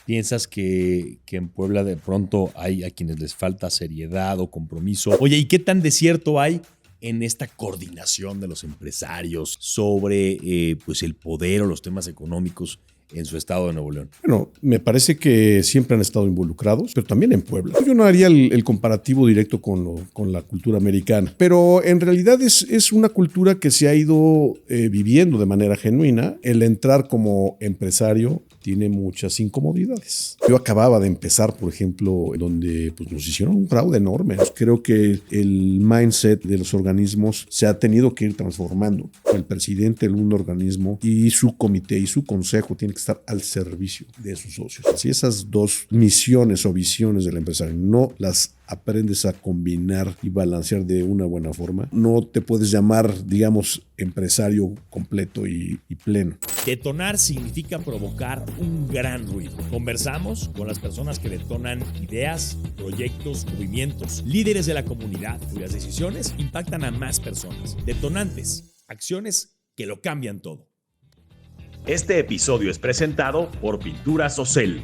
¿Piensas que en Puebla de pronto hay a quienes les falta seriedad o compromiso? Oye, ¿y qué tan desierto hay en esta coordinación de los empresarios sobre pues el poder o los temas económicos en su estado de Nuevo León? Bueno, me parece que siempre han estado involucrados, pero también en Puebla. Yo no haría el comparativo directo con la cultura americana, pero en realidad es una cultura que se ha ido viviendo de manera genuina. El entrar como empresario tiene muchas incomodidades. Yo acababa de empezar, por ejemplo, donde pues, nos hicieron un fraude enorme. Creo que el mindset de los organismos se ha tenido que ir transformando. El presidente de un organismo y su comité y su consejo tiene que estar al servicio de sus socios. Así esas dos misiones o visiones del empresario no las aprendes a combinar y balancear de una buena forma, no te puedes llamar, digamos, empresario completo y pleno. Detonar significa provocar un gran ruido. Conversamos con las personas que detonan ideas, proyectos, movimientos, líderes de la comunidad cuyas decisiones impactan a más personas. Detonantes, acciones que lo cambian todo. Este episodio es presentado por Pinturas Ocel.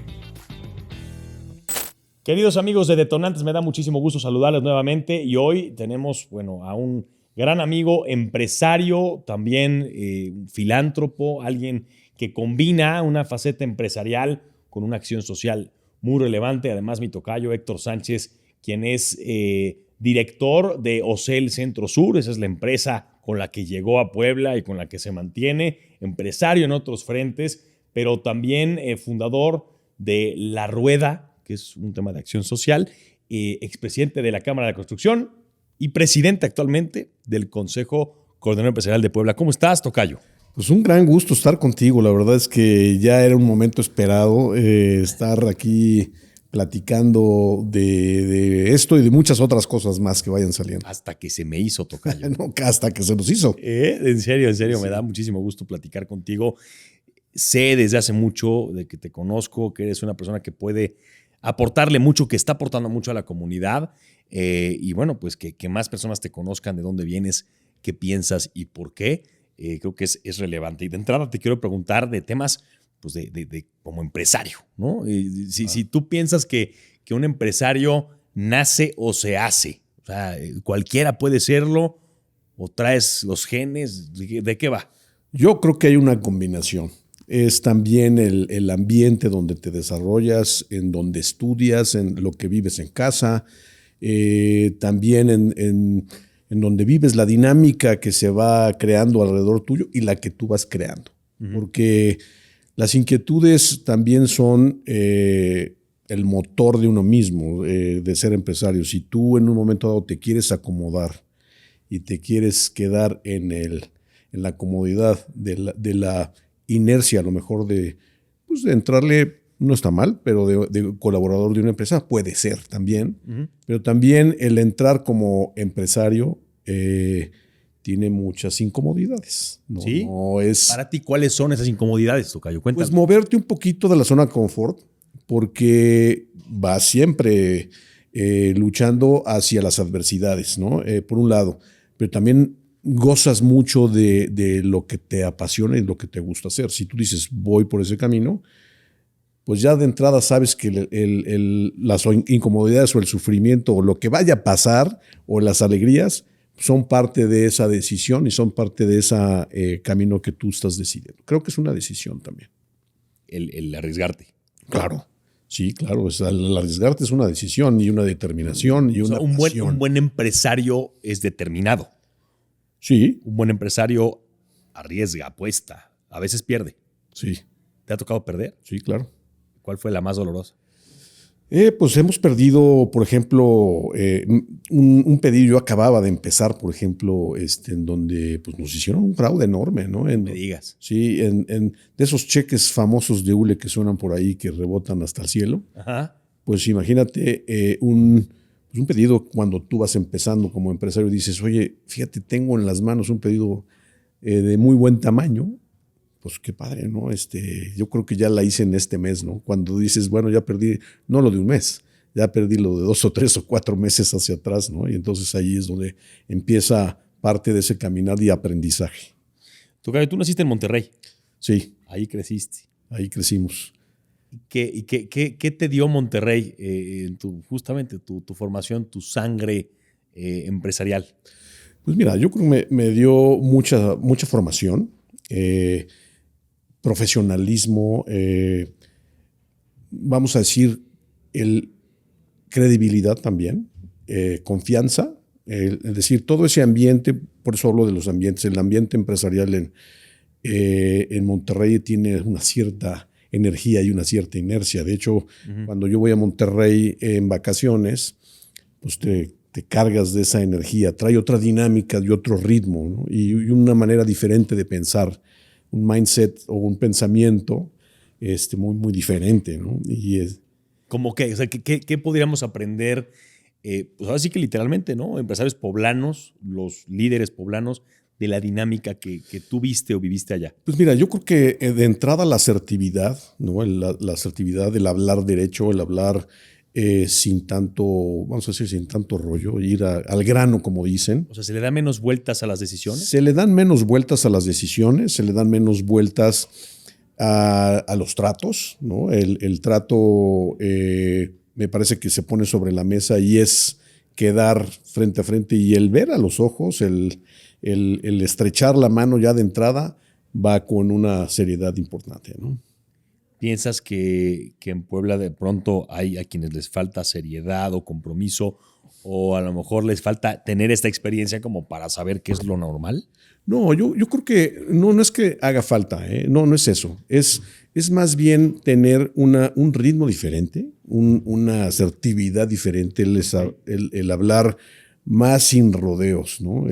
Queridos amigos de Detonantes, me da muchísimo gusto saludarles nuevamente y hoy tenemos, a un gran amigo, empresario, también filántropo, alguien que combina una faceta empresarial con una acción social muy relevante. Además, mi tocayo Héctor Sánchez, quien es director de Ocel Centro Sur, esa es la empresa con la que llegó a Puebla y con la que se mantiene, empresario en otros frentes, pero también fundador de La Rueda, que es un tema de acción social, expresidente de la Cámara de Construcción y presidente actualmente del Consejo Coordinador Empresarial de Puebla. ¿Cómo estás, tocayo? Pues un gran gusto estar contigo. La verdad es que ya era un momento esperado estar aquí platicando de esto y de muchas otras cosas más que vayan saliendo. Hasta que se me hizo, tocayo. No, hasta que se nos hizo. En serio, sí. Me da muchísimo gusto platicar contigo. Sé desde hace mucho de que te conozco, que eres una persona que puede aportarle mucho, que está aportando mucho a la comunidad y pues que más personas te conozcan de dónde vienes, qué piensas y por qué, creo que es relevante. Y de entrada te quiero preguntar de temas pues de como empresario, ¿no? Si tú piensas que un empresario nace o se hace, o sea, cualquiera puede serlo o traes los genes, ¿de qué va? Yo creo que hay una combinación. Es también el ambiente donde te desarrollas, en donde estudias, en lo que vives en casa, también en donde vives, la dinámica que se va creando alrededor tuyo y la que tú vas creando. Uh-huh. Porque las inquietudes también son el motor de uno mismo, de ser empresario. Si tú en un momento dado te quieres acomodar y te quieres quedar en la comodidad de la inercia, a lo mejor de entrarle, no está mal, pero de colaborador de una empresa puede ser también. Uh-huh. Pero también el entrar como empresario tiene muchas incomodidades. No, ¿sí? No es... Para ti, ¿cuáles son esas incomodidades, tocayo? Cuéntame. Pues moverte un poquito de la zona de confort, porque vas siempre luchando hacia las adversidades, ¿no? Por un lado, pero también gozas mucho de lo que te apasiona y lo que te gusta hacer. Si tú dices, voy por ese camino, pues ya de entrada sabes que las incomodidades o el sufrimiento o lo que vaya a pasar o las alegrías son parte de esa decisión y son parte de ese camino que tú estás decidiendo. Creo que es una decisión también. El arriesgarte. Claro. Sí, claro. El arriesgarte es una decisión y una determinación y una pasión. Un buen empresario es determinado. Sí. Un buen empresario arriesga, apuesta, a veces pierde. Sí. ¿Te ha tocado perder? Sí, claro. ¿Cuál fue la más dolorosa? Pues hemos perdido, por ejemplo, un pedido. Yo acababa de empezar, por ejemplo, en donde pues, nos hicieron un fraude enorme, ¿no? No me digas. Sí, de esos cheques famosos de hule que suenan por ahí, que rebotan hasta el cielo. Ajá. Pues imagínate un pedido cuando tú vas empezando como empresario y dices, oye, fíjate, tengo en las manos un pedido de muy buen tamaño. Pues qué padre, ¿no? Yo creo que ya la hice en este mes, ¿no? Cuando dices, bueno, ya perdí, no lo de un mes, ya perdí lo de 2 o 3 o 4 meses hacia atrás, ¿no? Y entonces ahí es donde empieza parte de ese caminar y aprendizaje. Tú naciste en Monterrey. Sí. Ahí creciste. Ahí crecimos. ¿Qué te dio Monterrey en justamente tu formación, tu sangre empresarial? Pues mira, yo creo que me dio mucha formación, profesionalismo, vamos a decir, credibilidad también, confianza, es decir, todo ese ambiente, por eso hablo de los ambientes, el ambiente empresarial en Monterrey tiene una cierta energía y una cierta inercia. De hecho, cuando yo voy a Monterrey en vacaciones, pues te cargas de esa energía, trae otra dinámica y otro ritmo, ¿no? y una manera diferente de pensar, un mindset o un pensamiento muy, muy diferente, ¿no? ¿Cómo qué? O sea, ¿qué podríamos aprender? Pues ahora sí que literalmente, ¿no? Empresarios poblanos, los líderes poblanos, de la dinámica que tú viste o viviste allá. Pues mira, yo creo que de entrada la asertividad, ¿no? La asertividad, el hablar derecho, el hablar sin tanto, vamos a decir, sin tanto rollo, ir al grano, como dicen. O sea, ¿se le da menos vueltas a las decisiones? Se le dan menos vueltas a las decisiones, se le dan menos vueltas a los tratos, ¿no? El trato me parece que se pone sobre la mesa y es quedar frente a frente y el ver a los ojos, el estrechar la mano ya de entrada va con una seriedad importante, ¿no? ¿Piensas que en Puebla de pronto hay a quienes les falta seriedad o compromiso o a lo mejor les falta tener esta experiencia como para saber qué es lo normal? No, yo creo que no es que haga falta, no es eso. Es más bien tener un ritmo diferente, una asertividad diferente, el hablar más sin rodeos, ¿no?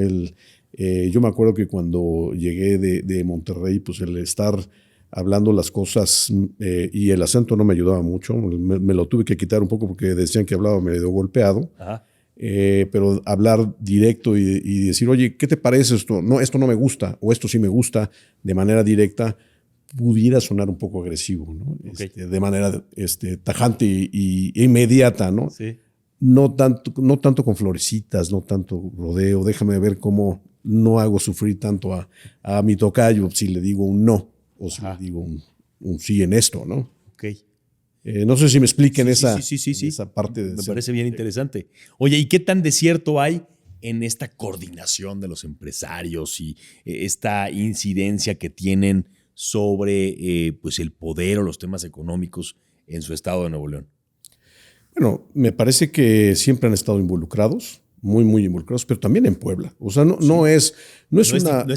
Yo me acuerdo que cuando llegué de Monterrey, pues el estar hablando las cosas y el acento no me ayudaba mucho, me lo tuve que quitar un poco porque decían que hablaba medio golpeado. Ajá. Pero hablar directo y decir, oye, ¿qué te parece esto? No, esto no me gusta, o esto sí me gusta, de manera directa, pudiera sonar un poco agresivo, ¿no? Okay. De manera tajante y inmediata, ¿no? Sí. No tanto con florecitas, no tanto rodeo. Déjame ver cómo no hago sufrir tanto a mi tocayo si le digo un no, o si le digo un sí en esto, ¿no? Ok. No sé si me expliquen Sí. esa parte. Me parece bien interesante. Oye, ¿y qué tan desierto hay en esta coordinación de los empresarios y esta incidencia que tienen sobre pues el poder o los temas económicos en su estado de Nuevo León? Bueno, me parece que siempre han estado involucrados, muy, muy involucrados, pero también en Puebla. O sea, no es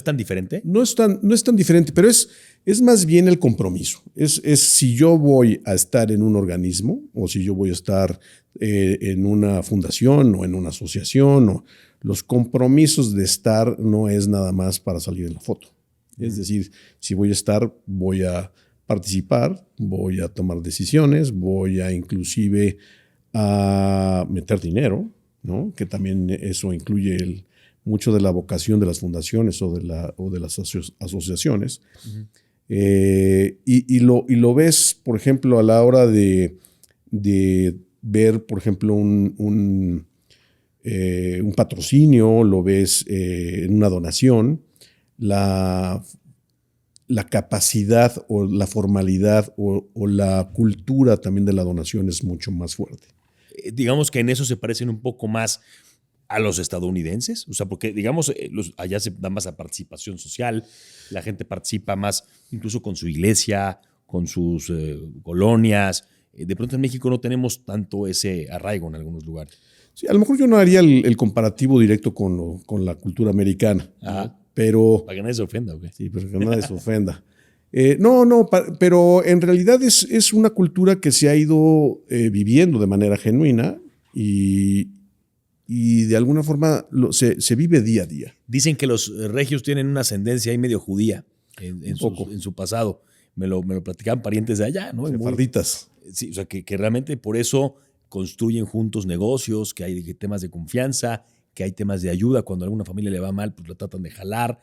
tan diferente. No es tan diferente, pero es más bien el compromiso. Es si yo voy a estar en un organismo o si yo voy a estar en una fundación o en una asociación, o los compromisos de estar no es nada más para salir en la foto. Es decir, si voy a estar, voy a participar, voy a tomar decisiones, voy a inclusive a meter dinero, ¿no? Que también eso incluye mucho de la vocación de las fundaciones o de las asociaciones. Uh-huh. Y lo ves, por ejemplo, a la hora de ver, por ejemplo, un patrocinio, lo ves en una donación, la capacidad o la formalidad o la cultura también de la donación es mucho más fuerte. Digamos que en eso se parecen un poco más a los estadounidenses, o sea, porque digamos allá se da más la participación social, la gente participa más incluso con su iglesia, con sus colonias. De pronto en México no tenemos tanto ese arraigo en algunos lugares. Sí, a lo mejor yo no haría el comparativo directo con la cultura americana, ¿no? Pero para que nadie se ofenda, ¿ok? Sí, para que nadie se ofenda. Pero en realidad es una cultura que se ha ido viviendo de manera genuina y de alguna forma se vive día a día. Dicen que los regios tienen una ascendencia ahí medio judía en su pasado. Me lo platicaban parientes de allá, ¿no? Sefarditas. Sí, o sea, que realmente por eso construyen juntos negocios, que hay temas de confianza, que hay temas de ayuda. Cuando a alguna familia le va mal, pues lo tratan de jalar.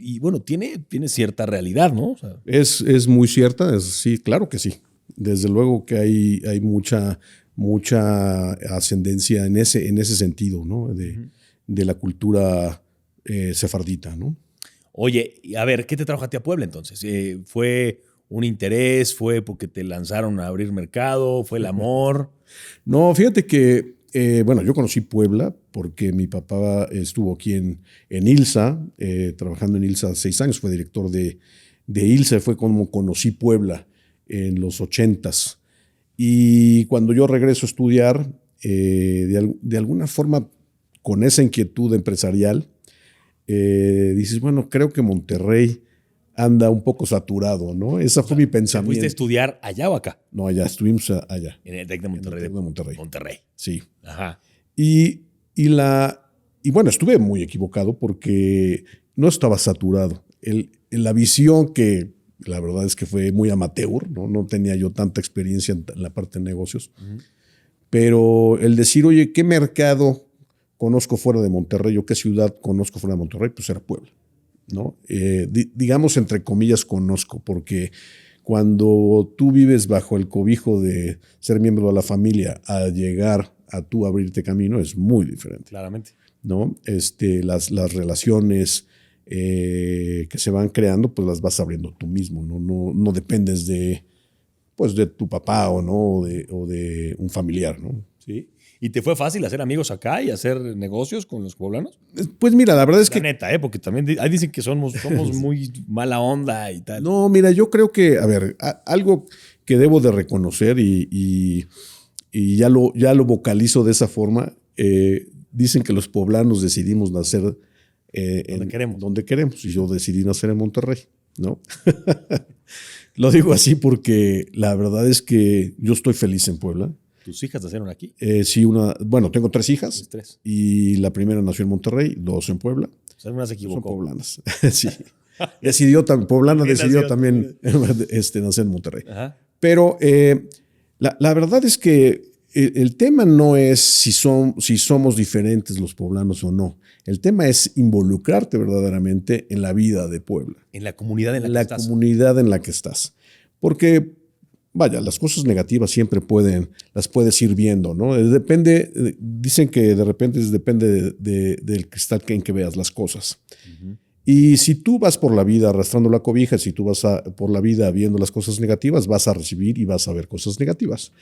Y bueno, tiene cierta realidad, ¿no? O sea, es muy cierta, sí, claro que sí. Desde luego que hay mucha ascendencia en ese sentido, ¿no? De la cultura sefardita, ¿no? Oye, a ver, ¿qué te trajo a ti a Puebla entonces? ¿Fue un interés? ¿Fue porque te lanzaron a abrir mercado? ¿Fue el amor? No, fíjate que, bueno, yo conocí Puebla porque mi papá estuvo aquí en ILSA, trabajando en ILSA 6 años, fue director de ILSA, fue como conocí Puebla en los 80s. Y cuando yo regreso a estudiar, de alguna forma, con esa inquietud empresarial, dices, bueno, creo que Monterrey anda un poco saturado, ¿no? Esa fue mi ¿Te pensamiento. fuiste a estudiar allá o acá? No, allá, estuvimos allá. En el TEC de Monterrey. En el TEC de Monterrey. Monterrey. Sí. Ajá. Y bueno, estuve muy equivocado porque no estaba saturado. La visión que la verdad es que fue muy amateur, no tenía yo tanta experiencia en la parte de negocios, pero el decir, oye, ¿qué mercado conozco fuera de Monterrey o qué ciudad conozco fuera de Monterrey? Pues era Puebla, ¿no? Digamos, entre comillas, conozco, porque cuando tú vives bajo el cobijo de ser miembro de la familia a llegar a tú abrirte camino es muy diferente. Claramente. ¿No? Las relaciones que se van creando, pues las vas abriendo tú mismo, no dependes de tu papá o de un familiar, ¿no? Sí. ¿Y te fue fácil hacer amigos acá y hacer negocios con los poblanos? Pues mira, la verdad es La que... neta, porque también ahí dicen que somos muy mala onda y tal. No, mira, yo creo que, a ver, algo que debo de reconocer y ya lo vocalizo de esa forma, dicen que los poblanos decidimos nacer donde queremos, y yo decidí nacer en Monterrey, ¿no? Lo digo así porque la verdad es que yo estoy feliz en Puebla. ¿Tus hijas nacieron aquí? Sí, bueno, tengo 3 hijas. 3. Y la primera nació en Monterrey, 2 en Puebla. O sea, una se equivocó. Son poblanas. Sí. Poblana decidió también nacer en Monterrey. Ajá. Pero la verdad es que el tema no es si somos diferentes los poblanos o no. El tema es involucrarte verdaderamente en la vida de Puebla. En la comunidad en la que estás. Comunidad en la que estás. Porque, vaya, las cosas negativas siempre las puedes ir viendo, ¿no? Dicen que de repente depende del cristal en que veas las cosas. Uh-huh. Y si tú vas por la vida arrastrando la cobija, si tú vas por la vida viendo las cosas negativas, vas a recibir y vas a ver cosas negativas.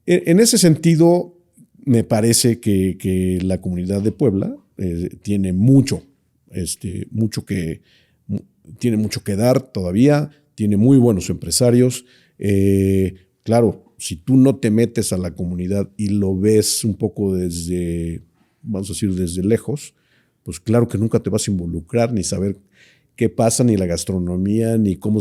En ese sentido, me parece que la comunidad de Puebla tiene mucho que dar todavía, tiene muy buenos empresarios. Claro, si tú no te metes a la comunidad y lo ves un poco desde lejos, pues claro que nunca te vas a involucrar ni saber qué pasa, ni la gastronomía, ni cómo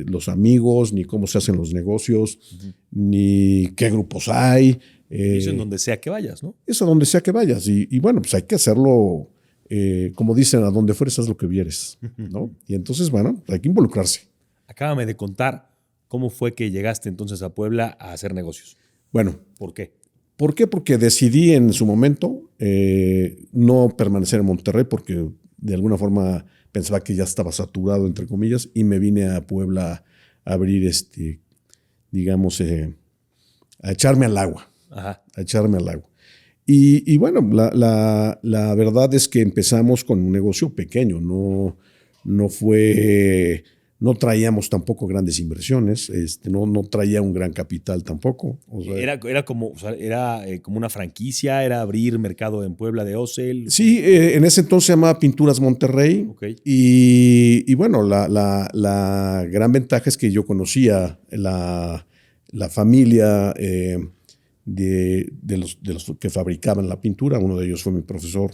los amigos, ni cómo se hacen los negocios, uh-huh, ni qué grupos hay. Eso en donde sea que vayas, ¿no? Eso donde sea que vayas. Y bueno, pues hay que hacerlo, como dicen, a donde fueres, haz lo que vieres, ¿no? Y entonces, bueno, hay que involucrarse. Acábame de contar cómo fue que llegaste entonces a Puebla a hacer negocios. Bueno. ¿Por qué? ¿Por qué? Porque decidí en su momento no permanecer en Monterrey porque de alguna forma pensaba que ya estaba saturado, entre comillas, y me vine a Puebla a abrir, a echarme al agua. Ajá. A echarme al agua. Y bueno, la verdad es que empezamos con un negocio pequeño, no traíamos tampoco grandes inversiones, no traía un gran capital tampoco. O sea, era como una franquicia, era abrir mercado en Puebla de Ocel. Sí, en ese entonces se llamaba Pinturas Monterrey. Okay. Y bueno, la gran ventaja es que yo conocía la familia de los que fabricaban la pintura. Uno de ellos fue mi profesor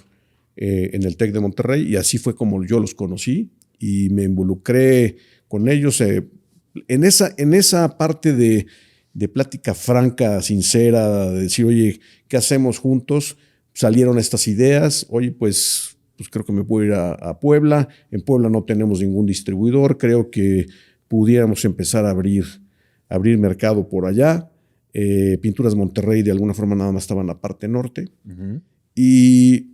en el TEC de Monterrey, y así fue como yo los conocí y me involucré con ellos en esa parte de plática franca, sincera, de decir, oye, ¿qué hacemos juntos? Salieron estas ideas, oye, pues creo que me puedo ir a Puebla. En Puebla no tenemos ningún distribuidor, creo que pudiéramos empezar a abrir mercado por allá. Pinturas Monterrey de alguna forma nada más estaba en la parte norte. Uh-huh. Y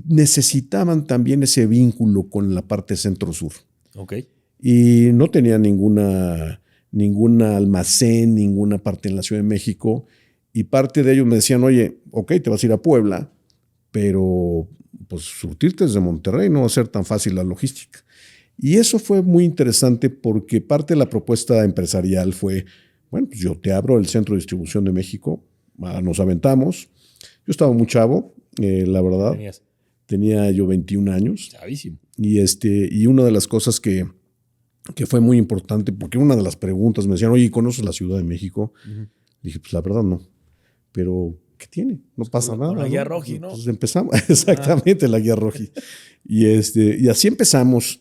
necesitaban también ese vínculo con la parte centro-sur. Okay. Y no tenía ningún almacén, ninguna parte en la Ciudad de México. Y parte de ellos me decían, oye, ok, te vas a ir a Puebla, pero pues surtirte desde Monterrey no va a ser tan fácil la logística. Y eso fue muy interesante porque parte de la propuesta empresarial fue, bueno, pues yo te abro el centro de distribución de México, nos aventamos. Yo estaba muy chavo, la verdad. Tenías. Tenía yo 21 años. Chavísimo. Y una de las cosas que fue muy importante, porque una de las preguntas me decían, oye, ¿conoces la Ciudad de México? Dije, pues la verdad no. Pero, ¿qué tiene? No pasa nada. La guía ¿no? Roji, ¿no? Entonces empezamos, exactamente, la guía Roji. Y así empezamos.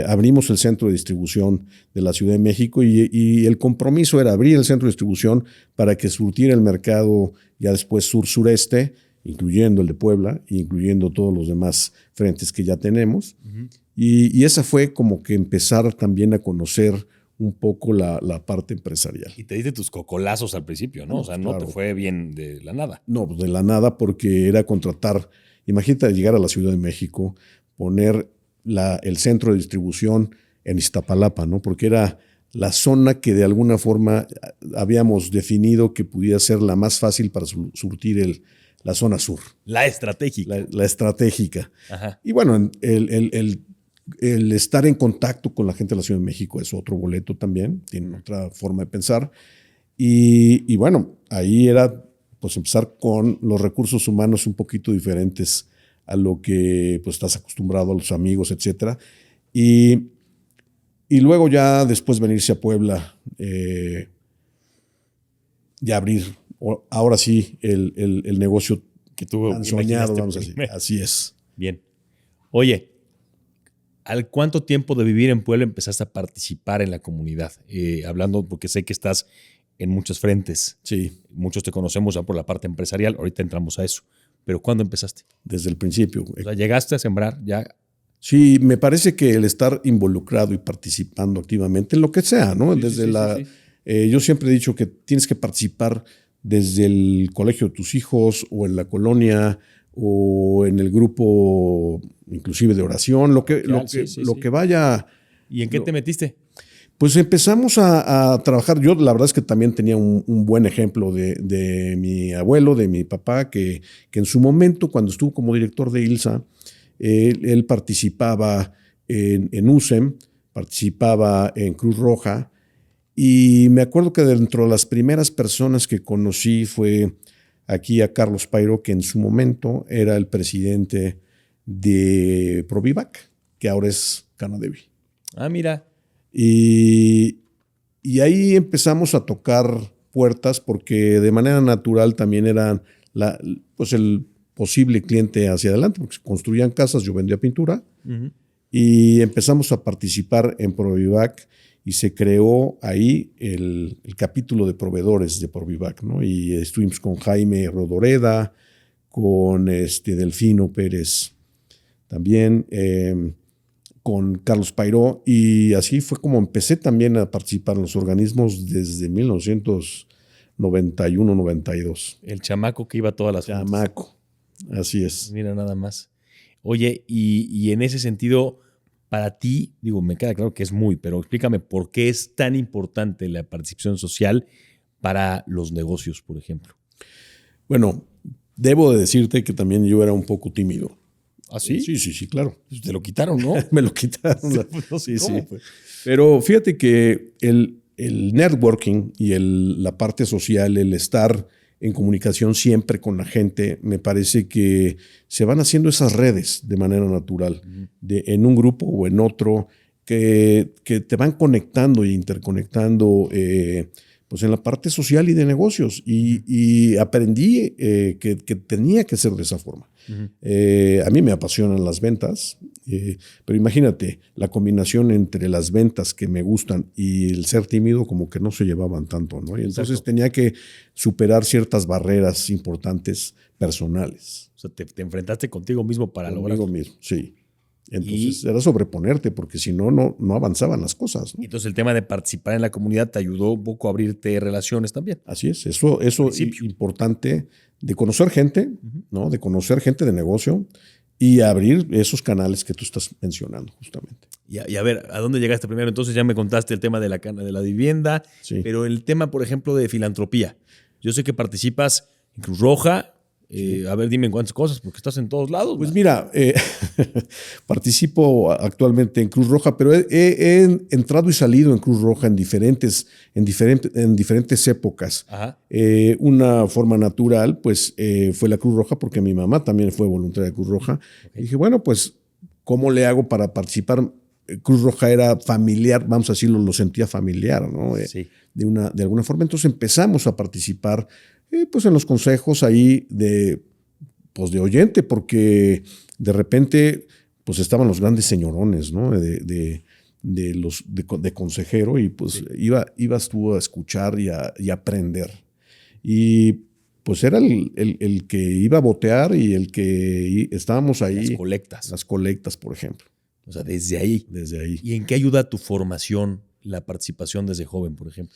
Abrimos el centro de distribución de la Ciudad de México y el compromiso era abrir el centro de distribución para que surtiera el mercado ya después sur-sureste, incluyendo el de Puebla, incluyendo todos los demás frentes que ya tenemos. Y esa fue como que empezar también a conocer un poco la parte empresarial. Y te diste tus cocolazos al principio, ¿no? O sea, no claro. te fue bien de la nada. No, pues de la nada, porque era contratar, imagínate llegar a la Ciudad de México, poner el centro de distribución en Iztapalapa, ¿no? Porque era la zona que de alguna forma habíamos definido que pudiera ser la más fácil para surtir la zona sur. La estratégica. La estratégica. Ajá. Y bueno, el estar en contacto con la gente de la Ciudad de México es otro boleto también, tienen otra forma de pensar. Y bueno, ahí era pues empezar con los recursos humanos un poquito diferentes a lo que pues estás acostumbrado, a los amigos, etcétera. Y luego ya después venirse a Puebla y abrir, ahora sí, el negocio que tú tan soñado, vamos a decir. Así es. Bien. Oye, ¿al cuánto tiempo de vivir en Puebla empezaste a participar en la comunidad? Hablando, porque sé que estás en muchos frentes. Sí. Muchos te conocemos ya por la parte empresarial, ahorita entramos a eso. ¿Pero cuándo empezaste? Desde el principio. O sea, ¿llegaste a sembrar ya? Sí, me parece que el estar involucrado y participando activamente en lo que sea, ¿no? Sí, desde sí. Yo siempre he dicho que tienes que participar desde el colegio de tus hijos o en la colonia o en el grupo inclusive de oración, lo que vaya. ¿Y en qué te metiste? Pues empezamos a trabajar. Yo la verdad es que también tenía un buen ejemplo de mi abuelo, de mi papá, que en su momento, cuando estuvo como director de ILSA, él participaba en USEM, participaba en Cruz Roja, y me acuerdo que dentro de las primeras personas que conocí fue aquí a Carlos Pairo, que en su momento era el presidente de Provivac, que ahora es Canadevi. Ah, mira. Y ahí empezamos a tocar puertas porque de manera natural también eran pues el posible cliente hacia adelante, porque se construían casas, yo vendía pintura, y empezamos a participar en Provivac y se creó ahí el capítulo de proveedores de Provivac, ¿no? Y estuvimos con Jaime Rodoreda, con Delfino Pérez también, con Carlos Pairó, y así fue como empecé también a participar en los organismos desde 1991-92. El chamaco que iba a todas las juntas. Chamaco, así es. Mira nada más. Oye, y en ese sentido, para ti, digo, me queda claro que es pero explícame por qué es tan importante la participación social para los negocios, por ejemplo. Bueno, debo de decirte que también yo era un poco tímido. ¿Ah, sí? Sí, claro. Pues te lo quitaron, ¿no? Me lo quitaron. No sé cómo, sí. Pero fíjate que el networking y la parte social, el estar en comunicación siempre con la gente, me parece que se van haciendo esas redes de manera natural, en un grupo o en otro, que te van conectando e interconectando pues en la parte social y de negocios. Y aprendí que tenía que ser de esa forma. A mí me apasionan las ventas, pero imagínate, la combinación entre las ventas que me gustan y el ser tímido como que no se llevaban tanto, ¿no? Y entonces tenía que superar ciertas barreras importantes personales. O sea, te enfrentaste contigo mismo para lograrlo. Conmigo mismo, sí. Entonces era sobreponerte, porque si no, no avanzaban las cosas, ¿no? Entonces el tema de participar en la comunidad te ayudó un poco a abrirte relaciones también. Así es, eso es importante de conocer gente, ¿no? De conocer gente de negocio y abrir esos canales que tú estás mencionando justamente. Y a ver, ¿a dónde llegaste primero? Entonces ya me contaste el tema de la vivienda, sí. Pero el tema, por ejemplo, de filantropía. Yo sé que participas en Cruz Roja, A ver, dime en cuántas cosas, porque estás en todos lados. Pues mira, participo actualmente en Cruz Roja, pero he entrado y salido en Cruz Roja en diferentes épocas. Ajá. Una forma natural, pues, fue la Cruz Roja, porque mi mamá también fue voluntaria de Cruz Roja. Okay. Y dije, bueno, pues, ¿cómo le hago para participar? Cruz Roja era familiar, vamos a decirlo, lo sentía familiar, ¿no? Sí. De alguna forma. Entonces empezamos a participar pues en los consejos ahí de oyente, porque de repente pues estaban los grandes señorones, ¿no? De consejero, y pues sí, ibas tú a escuchar y a aprender. Y pues era el que iba a botear y el que estábamos ahí. Las colectas, por ejemplo. O sea, desde ahí. Desde ahí. ¿Y en qué ayuda tu formación, la participación desde joven, por ejemplo?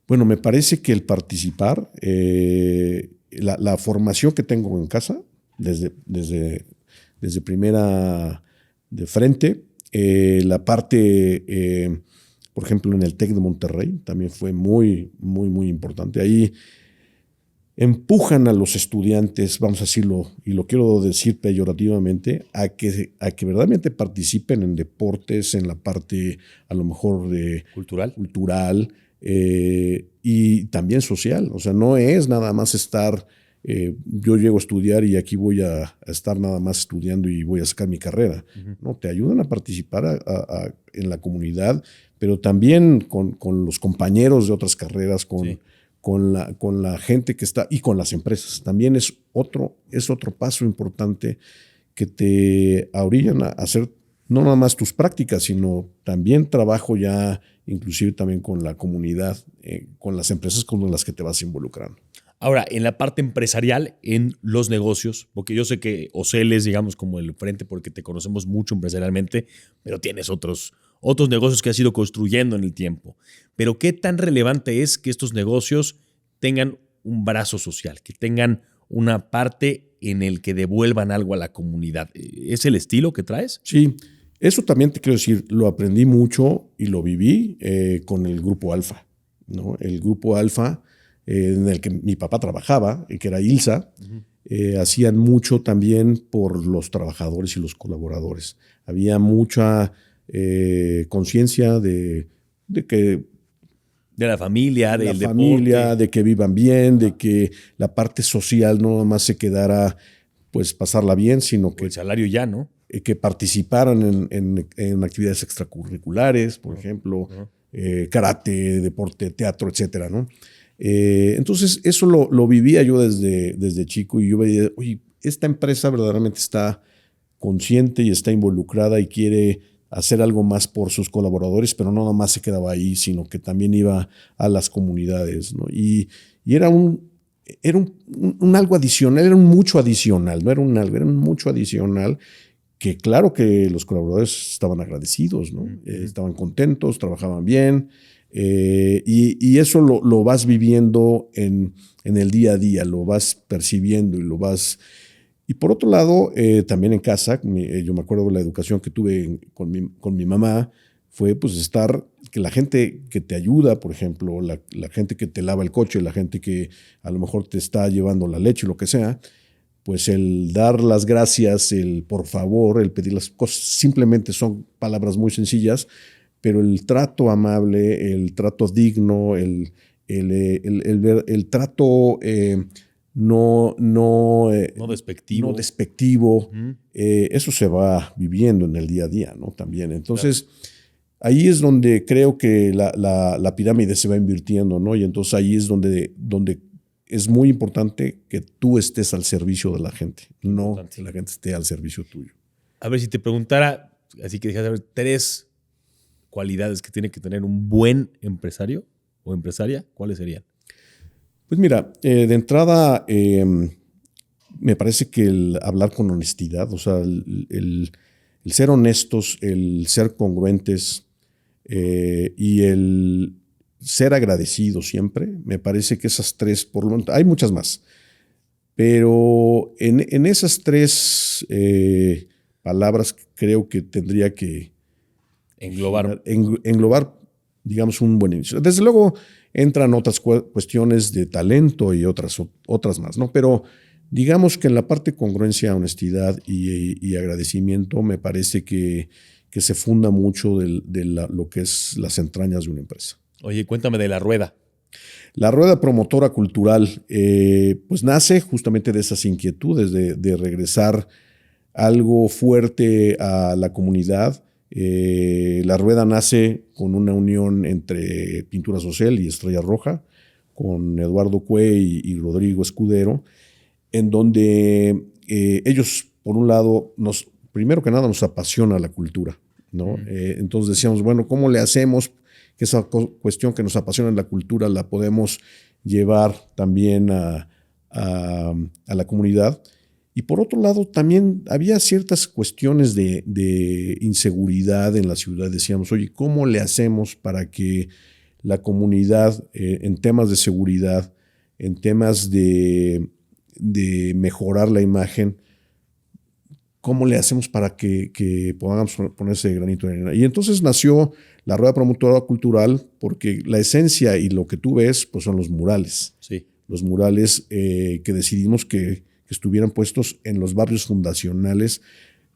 Bueno, me parece que el participar, la formación que tengo en casa, desde primera de frente, la parte, por ejemplo, en el TEC de Monterrey, también fue muy, muy, muy importante. Ahí empujan a los estudiantes, vamos a decirlo, y lo quiero decir peyorativamente, a que verdaderamente participen en deportes, en la parte a lo mejor de cultural, y también social. O sea, no es nada más estar, yo llego a estudiar y aquí voy a estar nada más estudiando y voy a sacar mi carrera. Uh-huh. No, te ayudan a participar en la comunidad, pero también con los compañeros de otras carreras, con la gente que está, y con las empresas. También es otro paso importante que te orillan a hacer no nada más tus prácticas, sino también trabajo ya, inclusive también con la comunidad, con las empresas con las que te vas involucrando. Ahora, en la parte empresarial, en los negocios, porque yo sé que Ocel es, digamos, como el frente porque te conocemos mucho empresarialmente, pero tienes otros negocios que has ido construyendo en el tiempo. Pero ¿qué tan relevante es que estos negocios tengan un brazo social, que tengan una parte en el que devuelvan algo a la comunidad? ¿Es el estilo que traes? Sí, eso también te quiero decir, lo aprendí mucho y lo viví con el Grupo Alfa, ¿no? El Grupo Alfa, en el que mi papá trabajaba, que era ILSA, uh-huh. Hacían mucho también por los trabajadores y los colaboradores. Había mucha conciencia de que de la familia, del deporte. Familia, de que vivan bien, de que la parte social no nada más se quedara pues pasarla bien, sino que el salario ya, ¿no? Que participaran en actividades extracurriculares, por ejemplo, uh-huh. Karate, deporte, teatro, etcétera, ¿no? Entonces eso lo vivía yo desde chico, y yo veía, oye, esta empresa verdaderamente está consciente y está involucrada y quiere hacer algo más por sus colaboradores, pero no nada más se quedaba ahí, sino que también iba a las comunidades, ¿no? Y era un algo adicional, era un mucho adicional, no era un algo, era un mucho adicional, que claro que los colaboradores estaban agradecidos, ¿no? Uh-huh. Estaban contentos, trabajaban bien, y eso lo vas viviendo en el día a día, lo vas percibiendo y lo vas... Y por otro lado, también en casa, yo me acuerdo de la educación que tuve con mi mamá, fue pues estar, que la gente que te ayuda, por ejemplo, la gente que te lava el coche, la gente que a lo mejor te está llevando la leche, lo que sea, pues el dar las gracias, el por favor, el pedir las cosas, simplemente son palabras muy sencillas, pero el trato amable, el trato digno, el trato... No despectivo, uh-huh. Eso se va viviendo en el día a día, ¿no? También. Entonces, claro. Ahí es donde creo que la pirámide se va invirtiendo, ¿no? Y entonces ahí es donde es muy importante que tú estés al servicio de la gente, no que la gente esté al servicio tuyo. A ver, si te preguntara, así que dejas de ver 3 cualidades que tiene que tener un buen empresario o empresaria, ¿cuáles serían? Pues mira, de entrada, me parece que el hablar con honestidad, o sea, el ser honestos, el ser congruentes, y el ser agradecidos siempre, me parece que esas 3, por lo menos, hay muchas más, pero en esas 3 palabras creo que tendría que englobar, digamos, un buen inicio. Desde luego entran otras cuestiones de talento y otras más, ¿no? Pero Digamos que en la parte de congruencia, honestidad y agradecimiento me parece que se funda mucho lo que es las entrañas de una empresa. Oye, cuéntame de La Rueda. La Rueda Promotora Cultural pues nace justamente de esas inquietudes de regresar algo fuerte a la comunidad. La Rueda nace con una unión entre Pintura Social y Estrella Roja, con Eduardo Cue y Rodrigo Escudero, en donde ellos, por un lado, primero que nada nos apasiona la cultura, ¿no? Entonces decíamos, bueno, ¿cómo le hacemos que esa cuestión que nos apasiona en la cultura la podemos llevar también a la comunidad? Y por otro lado, también había ciertas cuestiones de inseguridad en la ciudad. Decíamos, oye, ¿cómo le hacemos para que la comunidad, en temas de seguridad, en temas de mejorar la imagen, cómo le hacemos para que podamos poner ese granito de arena? Y entonces nació la Rueda Promotora Cultural, porque la esencia y lo que tú ves pues son los murales. Sí. Los murales que decidimos que estuvieran puestos en los barrios fundacionales,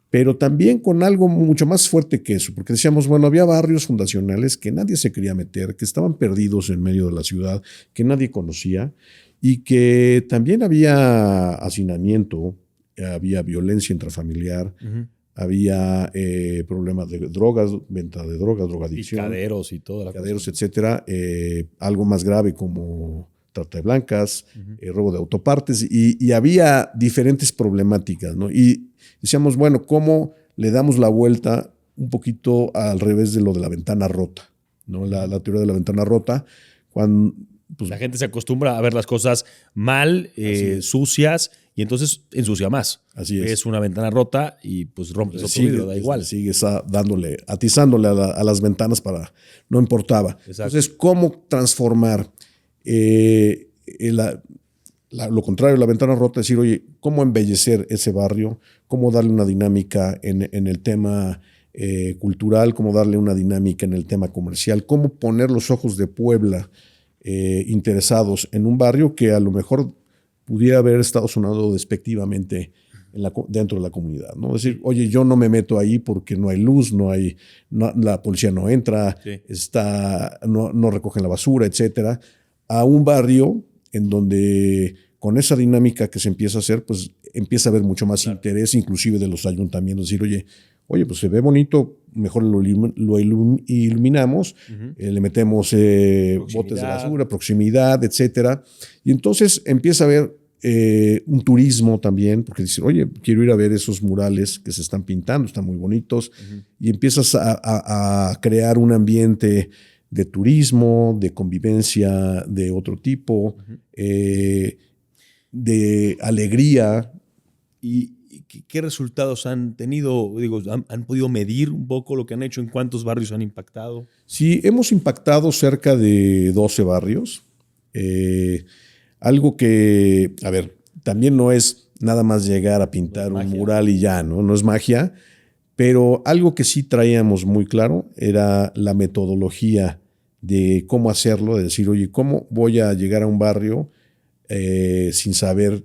pero también con algo mucho más fuerte que eso, porque decíamos, bueno, había barrios fundacionales que nadie se quería meter, que estaban perdidos en medio de la ciudad, que nadie conocía, y que también había hacinamiento, había violencia intrafamiliar, había problemas de drogas, venta de drogas, drogadicción. Picaderos y toda la picaderos, etcétera. Algo más grave como trata de blancas, robo de autopartes, y había diferentes problemáticas, ¿no? Y decíamos, bueno, ¿cómo le damos la vuelta un poquito al revés de lo de la ventana rota, ¿no? La teoría de la ventana rota, cuando pues, la gente se acostumbra a ver las cosas mal, sucias, y entonces ensucia más. Así es. Es una ventana rota y pues rompes otro vidrio, da igual. Sigues atizándole a las ventanas para, no importaba. Exacto. Entonces, ¿cómo transformar lo contrario, la ventana rota? Decir, oye, ¿cómo embellecer ese barrio? ¿Cómo darle una dinámica en el tema cultural? ¿Cómo darle una dinámica en el tema comercial? ¿Cómo poner los ojos de Puebla interesados en un barrio que a lo mejor pudiera haber estado sonando despectivamente dentro de la comunidad, ¿no? Es decir, oye, yo no me meto ahí porque no hay luz, la policía no entra, no recogen la basura, etcétera. A un barrio en donde con esa dinámica que se empieza a hacer, pues empieza a haber mucho más interés, inclusive de los ayuntamientos, decir, oye, pues se ve bonito, mejor lo iluminamos, le metemos botes de basura, proximidad, etcétera. Y entonces empieza a haber un turismo también, porque dicen, oye, quiero ir a ver esos murales que se están pintando, están muy bonitos, y empiezas a crear un ambiente de turismo, de convivencia de otro tipo, de alegría. ¿Y qué resultados han tenido? Digo, ¿han podido medir un poco lo que han hecho? ¿En cuántos barrios han impactado? Sí, hemos impactado cerca de 12 barrios. Algo que, a ver, también no es nada más llegar a pintar un mural y ya, ¿no? No es magia, pero algo que sí traíamos muy claro era la metodología de cómo hacerlo, de decir, oye, ¿cómo voy a llegar a un barrio sin saber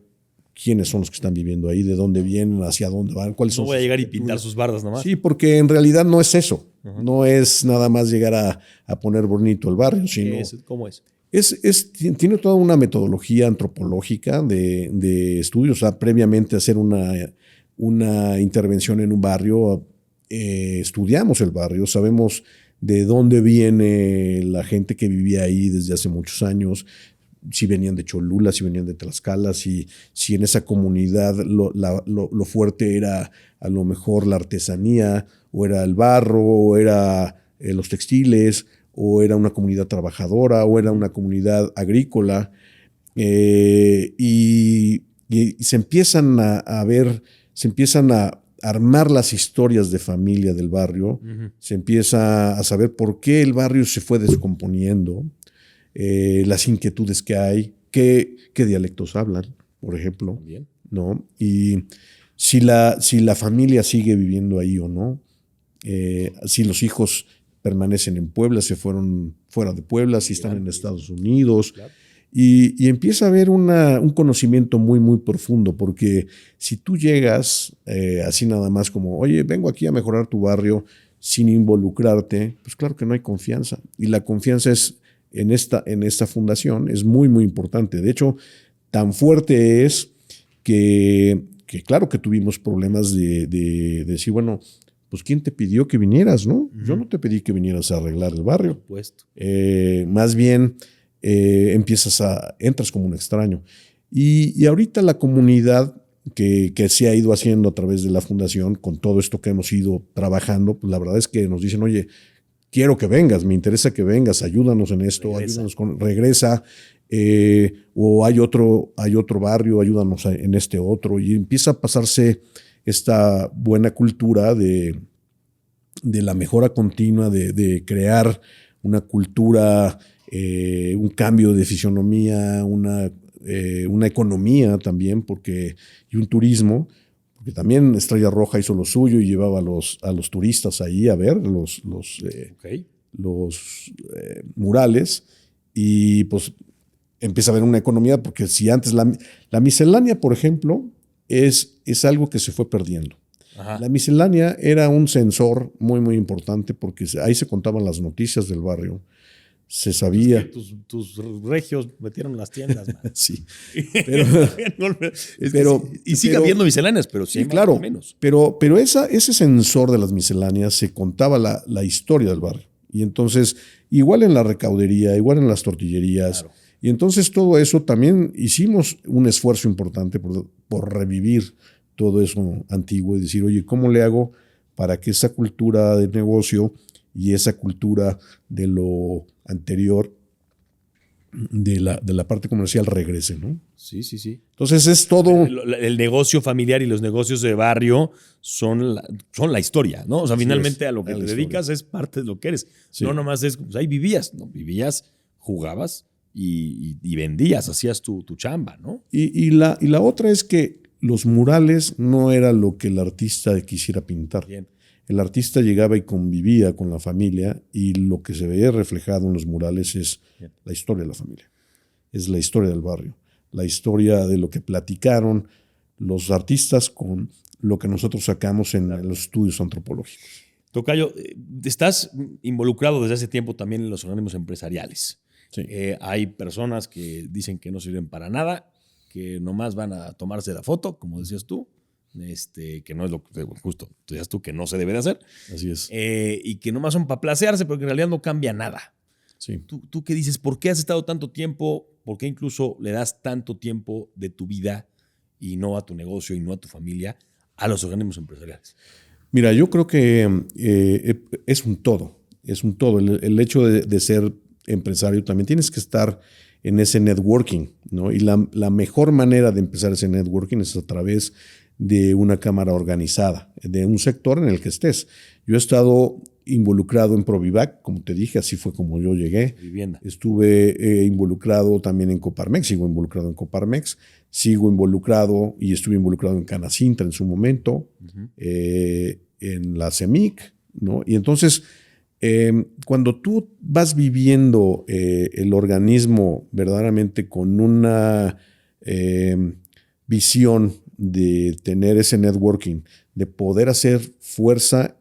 quiénes son los que están viviendo ahí, de dónde vienen, hacia dónde van, cuáles son? No voy a llegar y pintar sus bardas nomás. Sí, porque en realidad no es eso. No es nada más llegar a poner bonito el barrio, sino... ¿Cómo es? Tiene toda una metodología antropológica de estudios. O sea, previamente hacer una intervención en un barrio, estudiamos el barrio, sabemos de dónde viene la gente que vivía ahí desde hace muchos años, si venían de Cholula, si venían de Tlaxcala, si en esa comunidad lo fuerte era a lo mejor la artesanía, o era el barro, o era los textiles, o era una comunidad trabajadora, o era una comunidad agrícola, y se empiezan a ver, se empiezan a armar las historias de familia del barrio, se empieza a saber por qué el barrio se fue descomponiendo, las inquietudes que hay, qué dialectos hablan, por ejemplo, ¿no? Y si la familia sigue viviendo ahí o no, si los hijos permanecen en Puebla, se fueron fuera de Puebla, si están en Estados Unidos. Claro. Y empieza a haber un conocimiento muy, muy profundo, porque si tú llegas así nada más como, oye, vengo aquí a mejorar tu barrio sin involucrarte, pues claro que no hay confianza. Y la confianza es en esta fundación es muy, muy importante. De hecho, tan fuerte es que claro que tuvimos problemas de decir, bueno, pues ¿quién te pidió que vinieras, no? Yo no te pedí que vinieras a arreglar el barrio. Por supuesto. Más bien entras como un extraño. Y ahorita la comunidad que se ha ido haciendo a través de la fundación, con todo esto que hemos ido trabajando, pues la verdad es que nos dicen, oye, quiero que vengas, me interesa que vengas, ayúdanos en esto, regresa, o hay otro barrio, ayúdanos en este otro, y empieza a pasarse esta buena cultura de la mejora continua, de crear una cultura, un cambio de fisionomía, una economía también, y un turismo, porque también Estrella Roja hizo lo suyo y llevaba a los turistas ahí a ver los murales, y pues empieza a haber una economía, porque si antes la miscelánea, por ejemplo, es algo que se fue perdiendo. Ajá. La miscelánea era un sensor muy, muy importante, porque ahí se contaban las noticias del barrio. Se sabía. Es que tus regios metieron las tiendas, man. Sí. Y sigue habiendo misceláneas, pero sí, claro, menos. Pero ese sensor de las misceláneas se contaba la historia del barrio. Y entonces, igual en la recaudería, igual en las tortillerías. Claro. Y entonces todo eso también hicimos un esfuerzo importante por revivir todo eso antiguo y decir, oye, ¿cómo le hago para que esa cultura de negocio y esa cultura de lo anterior, de la parte comercial, regrese, ¿no? Sí, sí, sí. Entonces es todo. El negocio familiar y los negocios de barrio son la historia, ¿no? O sea, finalmente a lo que te dedicas es parte de lo que eres. Sí. No nomás es, pues ahí vivías, ¿no? Vivías, jugabas y vendías, hacías tu chamba, ¿no? Y la otra es que los murales no era lo que el artista quisiera pintar. Bien. El artista llegaba y convivía con la familia, y lo que se veía reflejado en los murales es la historia de la familia, es la historia del barrio, la historia de lo que platicaron los artistas con lo que nosotros sacamos en los estudios antropológicos. Tocayo, estás involucrado desde hace tiempo también en los organismos empresariales. Sí. Hay personas que dicen que no sirven para nada, que nomás van a tomarse la foto, como decías tú. Que no es lo que justo tú decías tú que no se debe de hacer. Así es. Y que nomás son para placearse, pero que en realidad no cambia nada. Sí. ¿Tú qué dices? ¿Por qué has estado tanto tiempo? ¿Por qué incluso le das tanto tiempo de tu vida y no a tu negocio y no a tu familia a los organismos empresariales? Mira, yo creo que es un todo. Es un todo. El hecho de ser empresario también tienes que estar en ese networking, ¿no? Y la mejor manera de empezar ese networking es a través de una cámara organizada, de un sector en el que estés. Yo he estado involucrado en Provivac, como te dije, así fue como yo llegué. Vivienda. Estuve involucrado también en Coparmex, sigo involucrado en Coparmex, sigo involucrado y estuve involucrado en Canacintra en su momento, en la CEMIC, ¿no? Y entonces, cuando tú vas viviendo el organismo verdaderamente con una visión de tener ese networking, de poder hacer fuerza,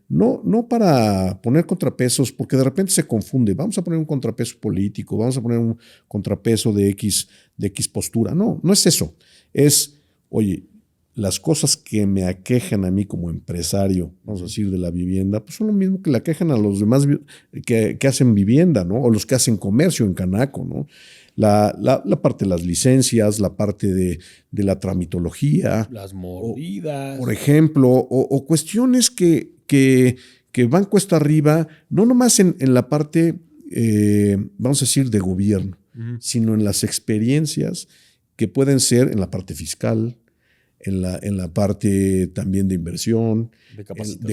no para poner contrapesos, porque de repente se confunde. Vamos a poner un contrapeso político, vamos a poner un contrapeso de X postura. No es eso. Es, oye, las cosas que me aquejan a mí como empresario, vamos a decir, de la vivienda, pues son lo mismo que le aquejan a los demás que hacen vivienda, ¿no? O los que hacen comercio en Canaco, ¿no? La parte de las licencias, la parte de la tramitología. Las mordidas. Por ejemplo, o cuestiones que van cuesta arriba, no nomás en la parte, vamos a decir, de gobierno, sino en las experiencias que pueden ser en la parte fiscal, en la parte también de inversión, de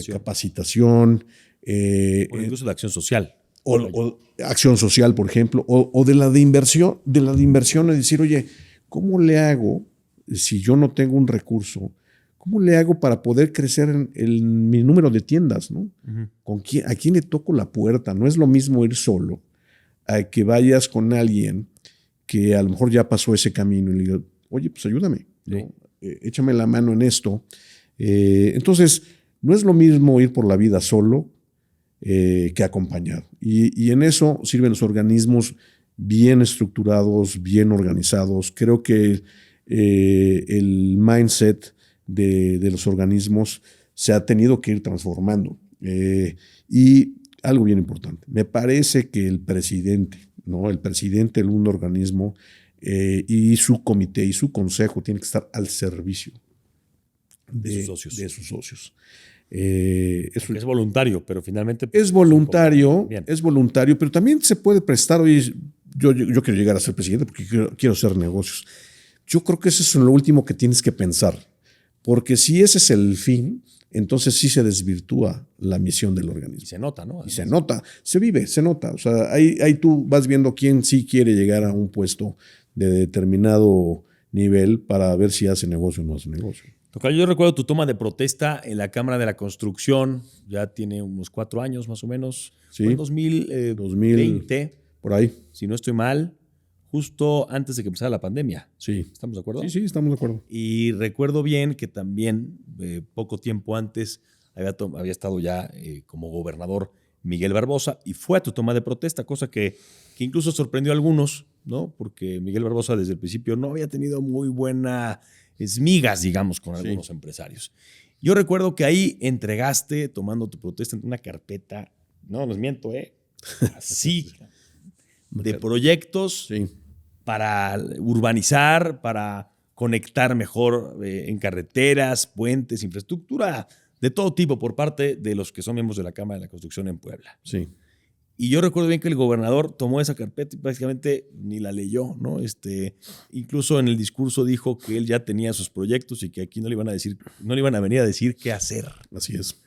capacitación. O incluso de acción social. O acción social, por ejemplo, o de la de inversión, es decir, oye, ¿cómo le hago si yo no tengo un recurso? ¿Cómo le hago para poder crecer en mi número de tiendas, ¿no? ¿A quién le toco la puerta? No es lo mismo ir solo a que vayas con alguien que a lo mejor ya pasó ese camino y le digo, oye, pues ayúdame, ¿no? Sí. Échame la mano en esto. Entonces, no es lo mismo ir por la vida solo que acompañado. Y en eso sirven los organismos bien estructurados, bien organizados. Creo que el mindset de los organismos se ha tenido que ir transformando. Y algo bien importante, me parece que el presidente, ¿no? El presidente de un organismo y su comité y su consejo tiene que estar al servicio de sus socios. Es voluntario, pero finalmente... Es voluntario, pero también se puede prestar. Oye, yo quiero llegar a ser presidente porque quiero hacer negocios. Yo creo que eso es lo último que tienes que pensar, porque si ese es el fin, entonces sí se desvirtúa la misión del organismo. Y se nota, ¿no? Y se nota, se vive, se nota. O sea, ahí tú vas viendo quién sí quiere llegar a un puesto de determinado nivel para ver si hace negocio o no hace negocio. Tocayo, yo recuerdo tu toma de protesta en la Cámara de la Construcción, ya tiene unos 4 años más o menos. Sí. Fue en 2020. Por ahí. Si no estoy mal, justo antes de que empezara la pandemia. Sí. ¿Estamos de acuerdo? Sí, estamos de acuerdo. Y recuerdo bien que también poco tiempo antes había estado ya como gobernador Miguel Barbosa y fue a tu toma de protesta, cosa que incluso sorprendió a algunos, ¿no? Porque Miguel Barbosa desde el principio no había tenido muy buenas migas, digamos, con algunos empresarios. Yo recuerdo que ahí entregaste, tomando tu protesta, en una carpeta, no les miento, así, de proyectos para urbanizar, para conectar mejor en carreteras, puentes, infraestructura de todo tipo por parte de los que son miembros de la Cámara de la Construcción en Puebla. Sí. Y yo recuerdo bien que el gobernador tomó esa carpeta y prácticamente ni la leyó, ¿no? Incluso en el discurso dijo que él ya tenía sus proyectos y que aquí no le iban a venir a decir qué hacer. Así es.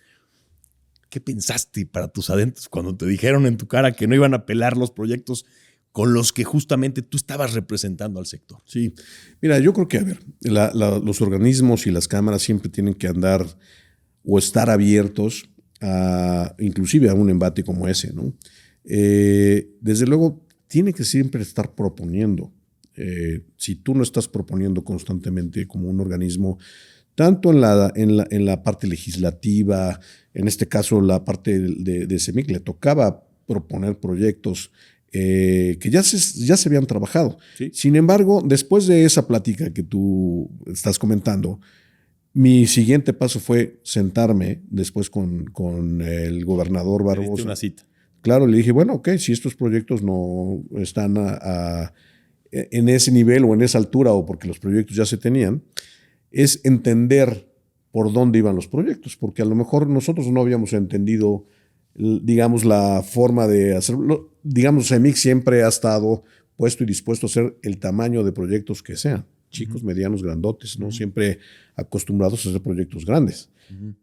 ¿Qué pensaste para tus adentros cuando te dijeron en tu cara que no iban a pelar los proyectos con los que justamente tú estabas representando al sector? Sí. Mira, yo creo que, a ver, los organismos y las cámaras siempre tienen que andar o estar abiertos inclusive a un embate como ese, ¿no? Desde luego, tiene que siempre estar proponiendo. Si tú no estás proponiendo constantemente como un organismo, tanto en la parte legislativa, en este caso la parte de CEMIC, le tocaba proponer proyectos que ya se habían trabajado. ¿Sí? Sin embargo, después de esa plática que tú estás comentando, mi siguiente paso fue sentarme después con el gobernador Barbosa. Le diste una cita. Claro, le dije, bueno, ok, si estos proyectos no están en ese nivel o en esa altura o porque los proyectos ya se tenían, es entender por dónde iban los proyectos, porque a lo mejor nosotros no habíamos entendido, digamos, la forma de hacerlo. Digamos, CEMIC siempre ha estado puesto y dispuesto a hacer el tamaño de proyectos que sean. Chicos, medianos, grandotes, ¿no? Siempre acostumbrados a hacer proyectos grandes.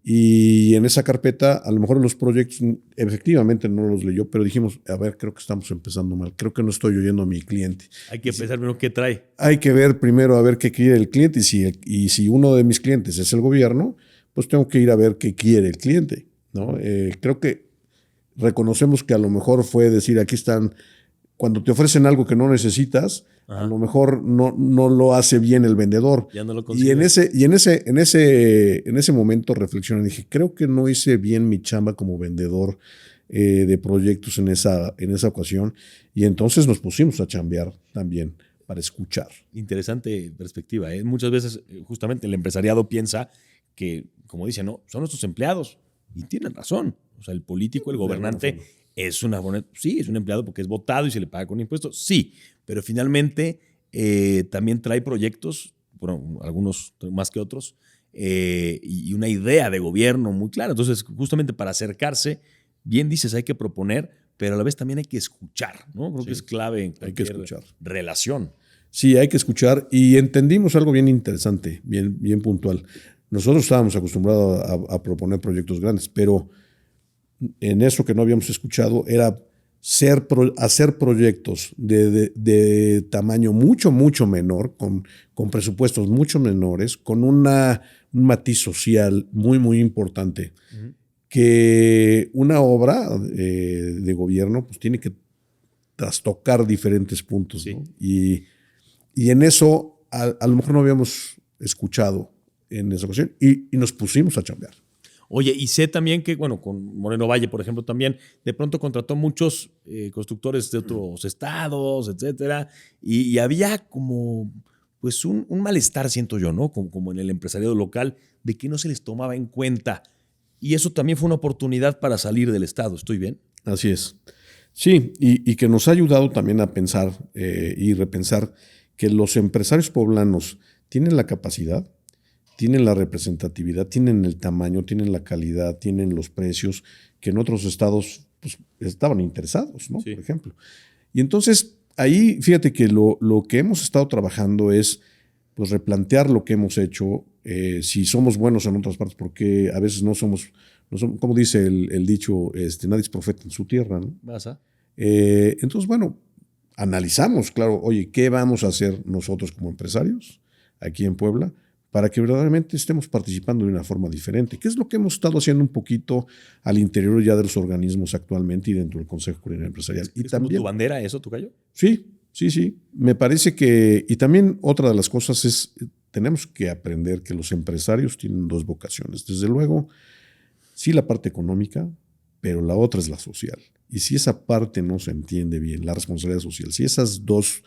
Y en esa carpeta, a lo mejor los proyectos efectivamente no los leyó, pero dijimos, a ver, creo que estamos empezando mal. Creo que no estoy oyendo a mi cliente. Hay que pensar primero qué trae. Hay que ver primero a ver qué quiere el cliente. Y si uno de mis clientes es el gobierno, pues tengo que ir a ver qué quiere el cliente, ¿no? Creo que reconocemos que a lo mejor fue decir, aquí están, cuando te ofrecen algo que no necesitas, a lo mejor no lo hace bien el vendedor. Ya no lo y en ese momento reflexioné y dije, creo que no hice bien mi chamba como vendedor de proyectos en esa ocasión. Y entonces nos pusimos a chambear también para escuchar. Interesante perspectiva. Muchas veces justamente el empresariado piensa que, como dicen, no, son nuestros empleados. Y tienen razón. O sea, el político, el gobernante, es un empleado porque es votado y se le paga con impuestos. Sí, pero finalmente también trae proyectos, bueno, algunos más que otros, y una idea de gobierno muy clara. Entonces, justamente para acercarse, bien dices, hay que proponer, pero a la vez también hay que escuchar, ¿no? Creo que es clave en cualquier relación. Sí, hay que escuchar y entendimos algo bien interesante, bien puntual. Nosotros estábamos acostumbrados a proponer proyectos grandes, pero en eso que no habíamos escuchado era hacer proyectos de tamaño mucho menor, con presupuestos mucho menores, con un matiz social muy importante. Que una obra de gobierno pues tiene que trastocar diferentes puntos. Sí. ¿No? Y en eso a lo mejor no habíamos escuchado en esa ocasión y nos pusimos a chambear. Oye, y sé también que, bueno, con Moreno Valle, por ejemplo, también de pronto contrató muchos constructores de otros estados, etcétera, y había como, pues, un malestar, siento yo, ¿no? Como en el empresariado local, de que no se les tomaba en cuenta. Y eso también fue una oportunidad para salir del estado, ¿estoy bien? Así es. Sí, y que nos ha ayudado también a pensar y repensar que los empresarios poblanos tienen la capacidad, tienen la representatividad, tienen el tamaño, tienen la calidad, tienen los precios que en otros estados pues, estaban interesados, ¿no? Sí. Por ejemplo. Y entonces ahí fíjate que lo que hemos estado trabajando es pues, replantear lo que hemos hecho, si somos buenos en otras partes, porque a veces no somos como dice el dicho, nadie es profeta en su tierra, ¿no? ¿Pasa? Entonces, bueno, analizamos, claro, oye, ¿qué vamos a hacer nosotros como empresarios aquí en Puebla para que verdaderamente estemos participando de una forma diferente? ¿Qué es lo que hemos estado haciendo un poquito al interior ya de los organismos actualmente y dentro del Consejo Coordinador Empresarial? ¿Es también tu bandera eso, Tocayo? Sí. Me parece que, y también otra de las cosas es, tenemos que aprender que los empresarios tienen dos vocaciones. Desde luego, sí la parte económica, pero la otra es la social. Y si esa parte no se entiende bien, la responsabilidad social, si esas dos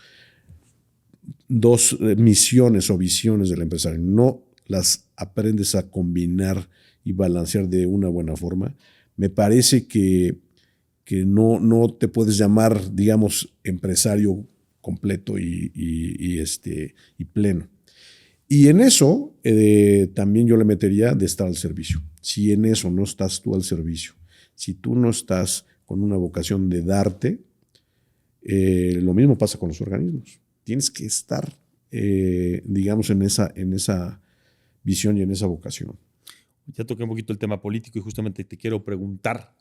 misiones o visiones del empresario no las aprendes a combinar y balancear de una buena forma, me parece que no te puedes llamar, digamos, empresario completo y pleno. Y en eso también yo le metería de estar al servicio. Si en eso no estás tú al servicio, si tú no estás con una vocación de darte, lo mismo pasa con los organismos. Tienes que estar, digamos, en esa visión y en esa vocación. Ya toqué un poquito el tema político y justamente te quiero preguntar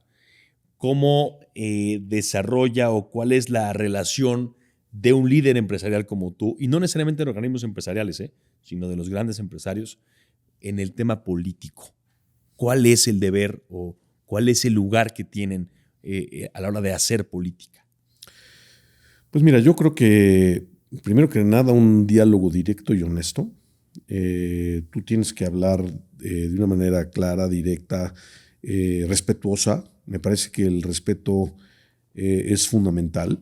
cómo desarrolla o cuál es la relación de un líder empresarial como tú, y no necesariamente en organismos empresariales, sino de los grandes empresarios, en el tema político. ¿Cuál es el deber o cuál es el lugar que tienen a la hora de hacer política? Pues mira, yo creo que, primero que nada, un diálogo directo y honesto. Tú tienes que hablar de una manera clara, directa, respetuosa. Me parece que el respeto es fundamental.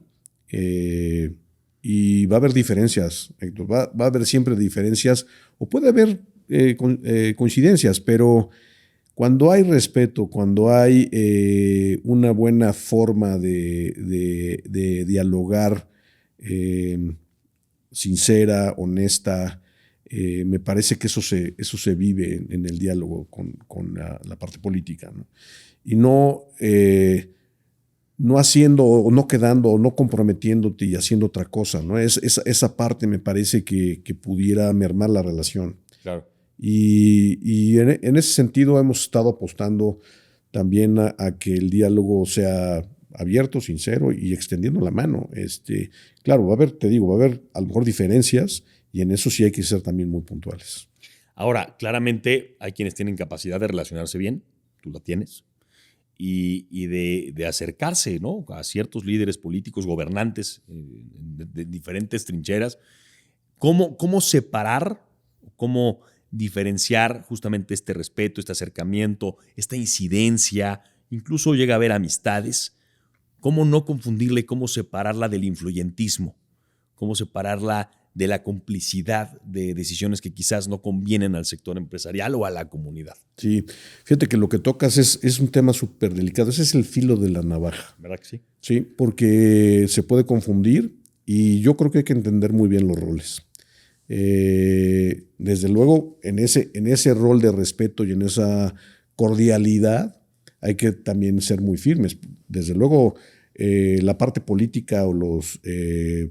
Y va a haber diferencias, Héctor. Va a haber siempre diferencias o puede haber coincidencias, pero cuando hay respeto, cuando hay una buena forma de dialogar, sincera, honesta, me parece que eso se vive en el diálogo con la parte política, ¿no? Y no haciendo, o no quedando, o no comprometiéndote y haciendo otra cosa, ¿no? Esa parte me parece que pudiera mermar la relación. Claro. Y en ese sentido hemos estado apostando también a que el diálogo sea abierto, sincero y extendiendo la mano. Claro, va a haber a lo mejor diferencias y en eso sí hay que ser también muy puntuales. Ahora, claramente hay quienes tienen capacidad de relacionarse bien, tú la tienes, y de acercarse, ¿no?, a ciertos líderes políticos, gobernantes de diferentes trincheras. ¿Cómo separar, cómo diferenciar justamente este respeto, este acercamiento, esta incidencia? Incluso llega a haber amistades. ¿Cómo no confundirla y cómo separarla del influyentismo? ¿Cómo separarla de la complicidad de decisiones que quizás no convienen al sector empresarial o a la comunidad? Sí, fíjate que lo que tocas es un tema súper delicado. Ese es el filo de la navaja. ¿Verdad que sí? Sí, porque se puede confundir y yo creo que hay que entender muy bien los roles. Desde luego, en ese rol de respeto y en esa cordialidad hay que también ser muy firmes. Desde luego, la parte política o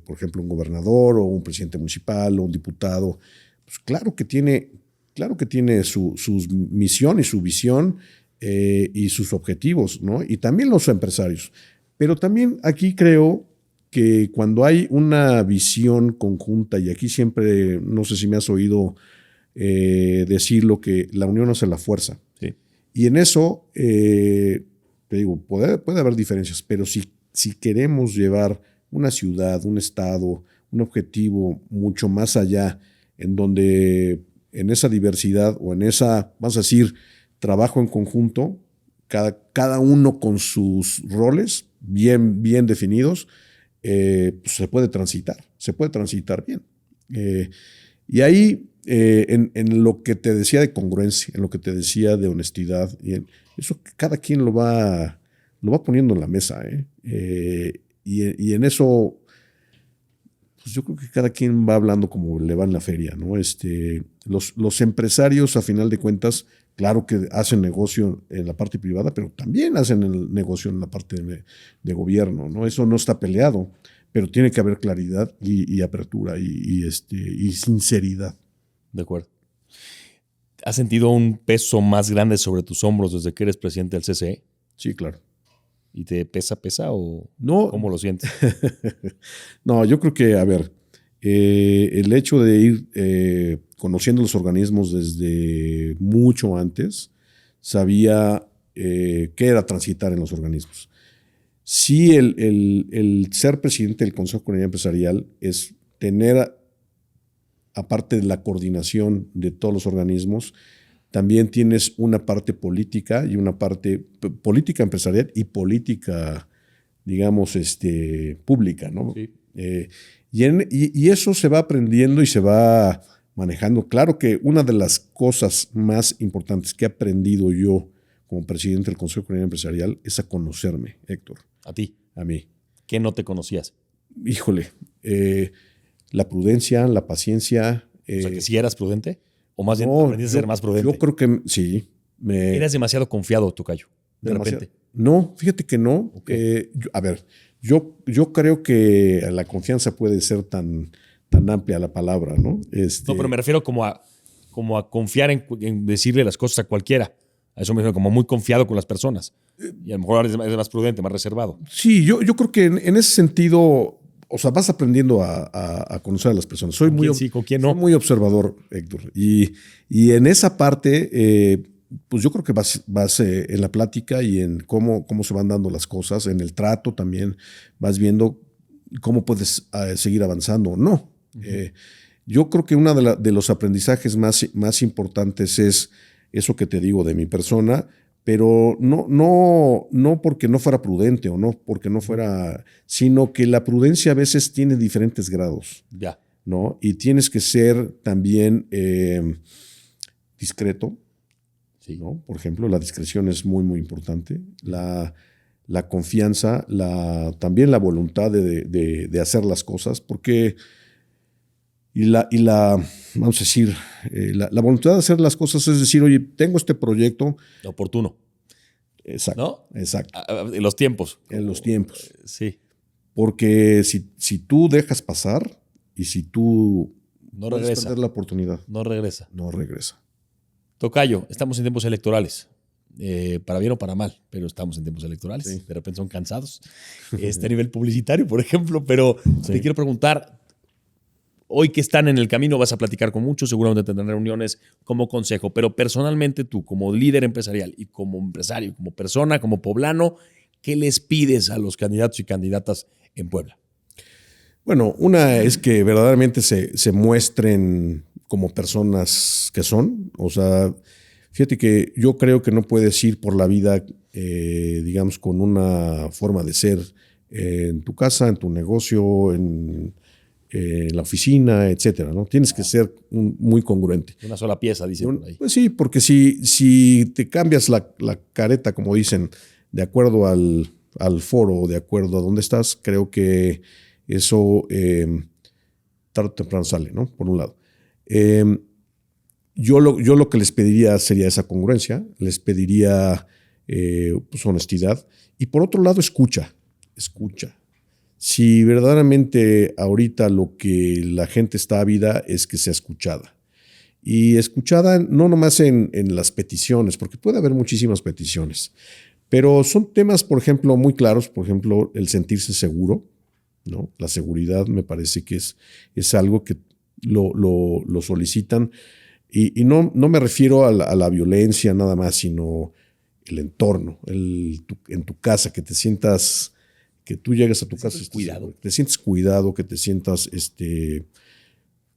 por ejemplo, un gobernador o un presidente municipal o un diputado, pues claro que tiene su misión y su visión y sus objetivos, ¿no? Y también los empresarios. Pero también aquí creo que cuando hay una visión conjunta, y aquí siempre, no sé si me has oído decirlo, que la unión hace la fuerza. Sí. Y en eso, te digo, puede haber diferencias, pero si queremos llevar una ciudad, un estado, un objetivo mucho más allá, en donde en esa diversidad o en esa, vamos a decir, trabajo en conjunto, cada uno con sus roles bien definidos, pues se puede transitar bien. Y ahí, en lo que te decía de congruencia, en lo que te decía de honestidad, eso cada quien lo va poniendo en la mesa. Y en eso, pues yo creo que cada quien va hablando como le va en la feria, ¿no? Los empresarios, a final de cuentas, claro que hacen negocio en la parte privada, pero también hacen el negocio en la parte de gobierno, ¿no? Eso no está peleado, pero tiene que haber claridad y apertura y sinceridad. De acuerdo. ¿Has sentido un peso más grande sobre tus hombros desde que eres presidente del CCE? Sí, claro. ¿Y te pesa o no, cómo lo sientes? No, yo creo que, a ver, el hecho de ir conociendo los organismos desde mucho antes, sabía qué era transitar en los organismos. Sí, el ser presidente del Consejo de Coordinación Empresarial es tener, aparte de la coordinación de todos los organismos, también tienes una parte política y una parte política empresarial y política, digamos, pública, ¿no? Sí. Y eso se va aprendiendo y se va manejando. Claro que una de las cosas más importantes que he aprendido yo como presidente del Consejo de Coordinación Empresarial es a conocerme, Héctor. ¿A ti? A mí. ¿Qué no te conocías? Híjole, la prudencia, la paciencia. O sea, que si eras prudente, o más bien No, aprendiste a ser más prudente. Yo creo que sí. Eras demasiado confiado, tocayo, de repente. No, fíjate que no. Okay. Yo creo que la confianza puede ser tan amplia la palabra, ¿no? No, pero me refiero como a confiar en decirle las cosas a cualquiera. A eso me refiero, como muy confiado con las personas. Y a lo mejor eres más prudente, más reservado. Sí, yo creo que en ese sentido, o sea, vas aprendiendo a conocer a las personas. Soy muy observador, Héctor. Y en esa parte, pues yo creo que vas en la plática y en cómo se van dando las cosas, en el trato también vas viendo cómo puedes seguir avanzando o no. Uh-huh. Yo creo que uno de los aprendizajes más importantes es eso que te digo de mi persona, pero no porque no fuera prudente o no porque no fuera, sino que la prudencia a veces tiene diferentes grados. Ya. ¿No? Y tienes que ser también discreto. Sí. ¿No? Por ejemplo, la discreción es muy importante. La confianza, también la voluntad de hacer las cosas, porque vamos a decir, la voluntad de hacer las cosas es decir, oye, tengo este proyecto. Oportuno. Exacto. ¿No? Exacto. En los tiempos. En los tiempos. Sí. Porque si tú dejas pasar y si tú no regresa, perder la oportunidad. No regresa. No regresa. Tocayo, estamos en tiempos electorales. Para bien o para mal, pero estamos en tiempos electorales. Sí. De repente son cansados. A nivel publicitario, por ejemplo. Pero sí. Te quiero preguntar, hoy que están en el camino vas a platicar con muchos, seguramente tendrán reuniones como consejo, pero personalmente tú, como líder empresarial y como empresario, como persona, como poblano, ¿qué les pides a los candidatos y candidatas en Puebla? Bueno, una es que verdaderamente se muestren como personas que son. O sea, fíjate que yo creo que no puedes ir por la vida, digamos, con una forma de ser en tu casa, en tu negocio, en la oficina, etcétera, ¿no? Tienes que ser muy congruente. Una sola pieza, dicen por ahí. Pues sí, porque si te cambias la careta, como dicen, de acuerdo al foro, de acuerdo a dónde estás, creo que eso tarde o temprano sale, ¿no? Por un lado. Yo lo que les pediría sería esa congruencia, les pediría pues honestidad y por otro lado escucha. Si verdaderamente ahorita lo que la gente está ávida es que sea escuchada. Y escuchada no nomás en las peticiones, porque puede haber muchísimas peticiones, pero son temas, por ejemplo, muy claros, por ejemplo, el sentirse seguro, ¿no? La seguridad me parece que es algo que lo solicitan y no me refiero a la violencia nada más, sino el entorno, en tu casa, que te sientas que tú llegues a tu casa, te sientes cuidado, que te sientas,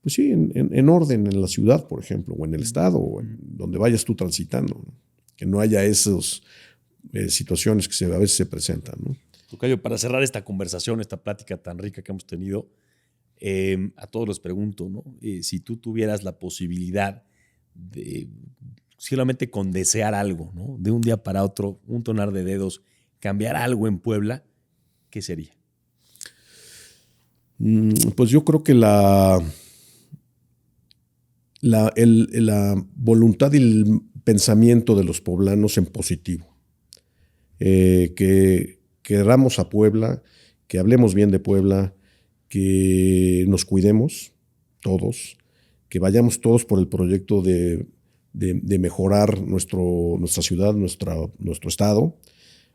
pues sí, en orden en la ciudad, por ejemplo, o en el estado, o en donde vayas tú transitando, ¿no? Que no haya esas situaciones que a veces se presentan, ¿no? Tocayo, para cerrar esta conversación, esta plática tan rica que hemos tenido, a todos les pregunto, ¿no? Si tú tuvieras la posibilidad de, solamente con desear algo, ¿no? De un día para otro, un tronar de dedos, cambiar algo en Puebla, ¿qué sería? Pues yo creo que la voluntad y el pensamiento de los poblanos en positivo. Que queramos a Puebla, que hablemos bien de Puebla, que nos cuidemos todos, que vayamos todos por el proyecto de mejorar nuestra ciudad, nuestro estado,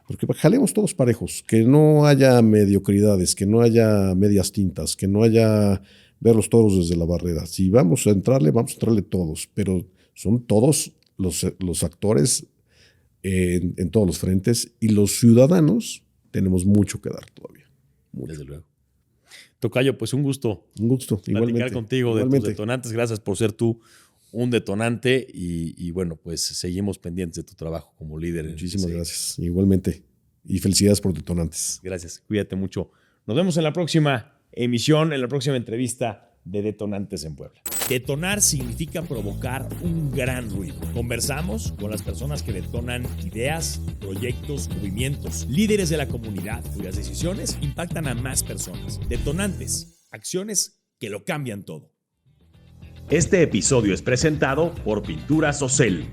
porque jalemos todos parejos, que no haya mediocridades, que no haya medias tintas, que no haya ver los toros desde la barrera. Si vamos a entrarle todos, pero son todos los actores en todos los frentes, y los ciudadanos tenemos mucho que dar todavía. Mucho. Desde luego. Tocayo, pues un gusto. Un gusto, platicar igualmente. contigo de tus detonantes. Gracias por ser tú un detonante y bueno, pues seguimos pendientes de tu trabajo como líder. Muchísimas gracias, igualmente. Y felicidades por detonantes. Gracias, cuídate mucho. Nos vemos en la próxima emisión, en la próxima entrevista de Detonantes en Puebla. Detonar significa provocar un gran ruido. Conversamos con las personas que detonan ideas, proyectos, movimientos, líderes de la comunidad cuyas decisiones impactan a más personas. Detonantes, acciones que lo cambian todo. Este episodio es presentado por Pinturas Ocel.